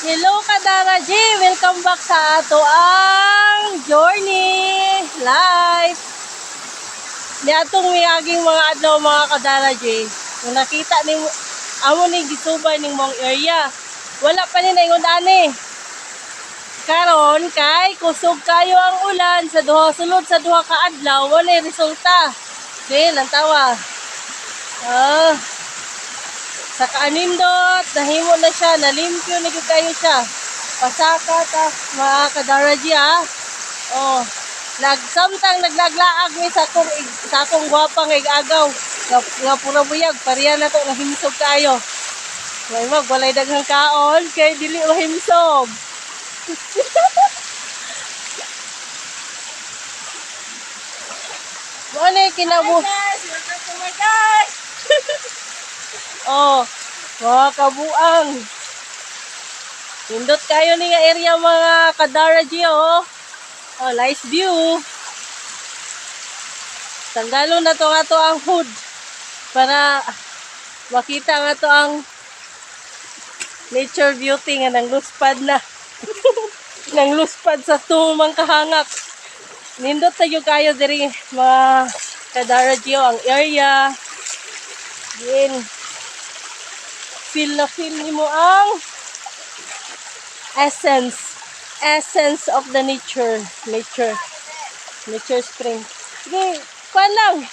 Hello Kadara G! Welcome back sa ato ang journey life. Niatong miyaging mga adlaw mga Kadara G. Kung nakita ni amo ni gitubay ning mong area. Wala pa ni ingon ani. Karon kay kusog kayo ang ulan sa sulod sa duha ka adlaw wala resulta. Okay, lantawa. Sa kaanindot, nahimo na siya, nalimpyo na kayo siya. Pasaka ta, mga Kadara G Oh, samtang naglaglaag mi sa akong gwapang igagaw. Nga pura buyag, pariya na to, nahimsog kayo. Ngay walay daghang kaon, kay dili mahimsog. Ano kinabu? Welcome to my guys! Oh, mga kabuang. Pindot kayo ni nga area mga Kadara G Oh, nice view. Tanggalon na to nga to ang hood para makita nga to ang nature beauty nga nang luspad na. Nang luspad sa tumang kahangak. Nindot tayo kayo diri mga Kadara G ang area. Din feel ni mo ang essence of the nature spring. Sige, kuan lang.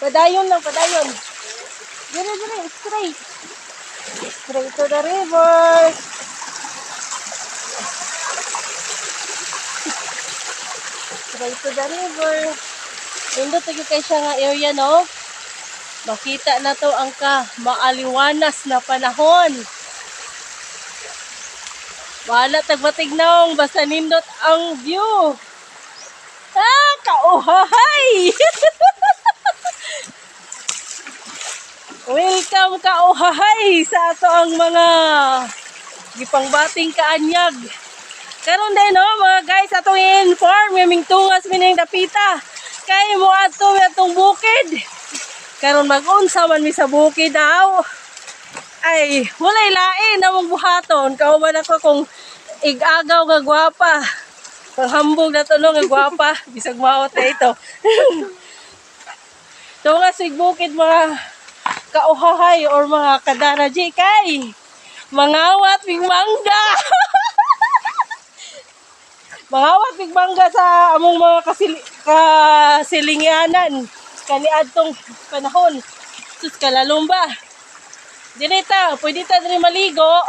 Padayon. Dire, straight to the river. Straight to the river. Nindot tayo kay siya nga area, no? Makita na to ang maaliwanas na panahon. Wala tagbatignaong basta nindot ang view. Kauhahay! Welcome kauhahay sa ato ang mga gipangbating kaanyag. Karon din no mga guys atong i-inform yaming tungas mining dapita. Kay mo atong bukid. Karon mag-unsa man mi sa bukid daw. Ay, walay lain namong buhaton. Kauban ako kung igagaw nga gwapa. Panghambog na to no nga gwapa. Bisag maot na ito. Ito nga sig bukid mga kauhahay or mga Kadara G kay mangawat big mangga. Mangawat big mangga sa among mga kasilingyanan. Kaniadtong panahon. Sus kalalumba. Dinita, pwede ta diri maligo.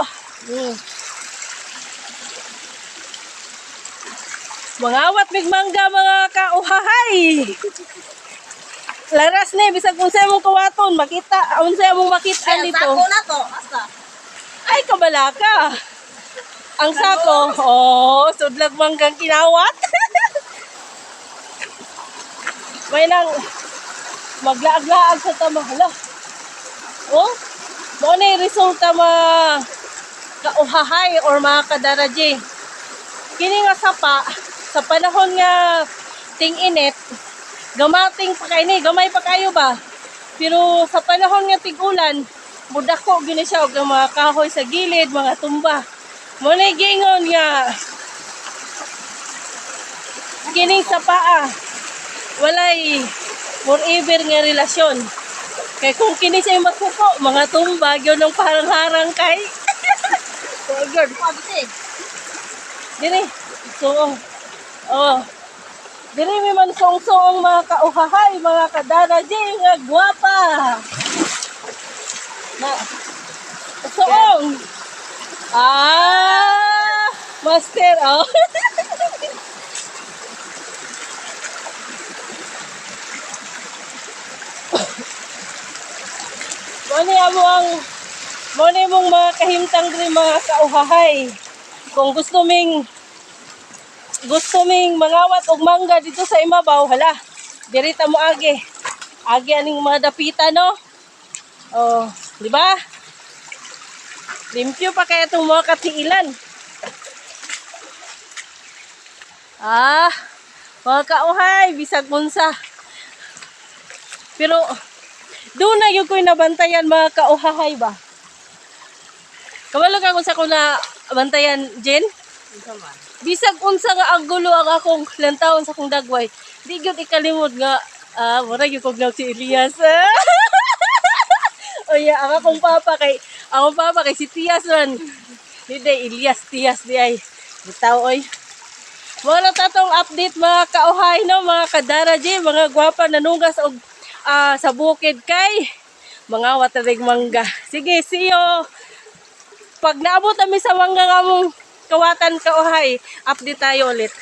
Mangawat big mangga mga kauhahay. Laras ni bisag unsay mong kawaton, makita, unsay mong makita dito. Sako na to, asa? Ay kabalaka. Ang sako, sudlag manggang kinawat. May nang maglaag-laag sa tamahala. Oh, mo na resulta mga kauhahay or mga Kadara G. Kini nga sapa, sa panahon nga ting-init, gamating pa kayo ni, gamay pa kayo ba? Pero sa panahon nga tig-ulan, budako gini siya og mga kahoy sa gilid, mga tumba. Mo na gingon nga kining sapa walay forever nga relasyon. Kaya kung kini siya magkuko, mga tumba, yun ang parang-harang kay. So, good. Diri, suong. Diri may man suong-suong mga kauhahay, mga Kadara G, nga gwapa. Na, suong. Master, Muna mong mga kahimtang diri mga kauhahay. Kung gusto ming mangawat og mangga dito sa imabaw, hala. Diri ta mo agi. Agi aning mga dapita no. Oh, di ba? Limpyo pa kaya itong mga katiilan. Mga kauhay, bisag unsa. Pero doon na yung ko'y nabantayan mga kauhahay ba? Kabalo ka kung sa ko na bantayan, Jen? Bisag unsa nga ang gulo ang akong lantawon sa akong dagway. Di gyud ikalimod nga mura gyud kog si Elias. O ya, akong papa kay si Tias man. Di day Elias Tias di ay. Bitaw oy. Mga tatong update mga kauhay no, mga kadaraji, mga gwapa nanugas og sa bukid kay mga watarig mangga. Sige, see you. Pag naabot kami sa mangga nga mong kawatan kauhay, update tayo ulit.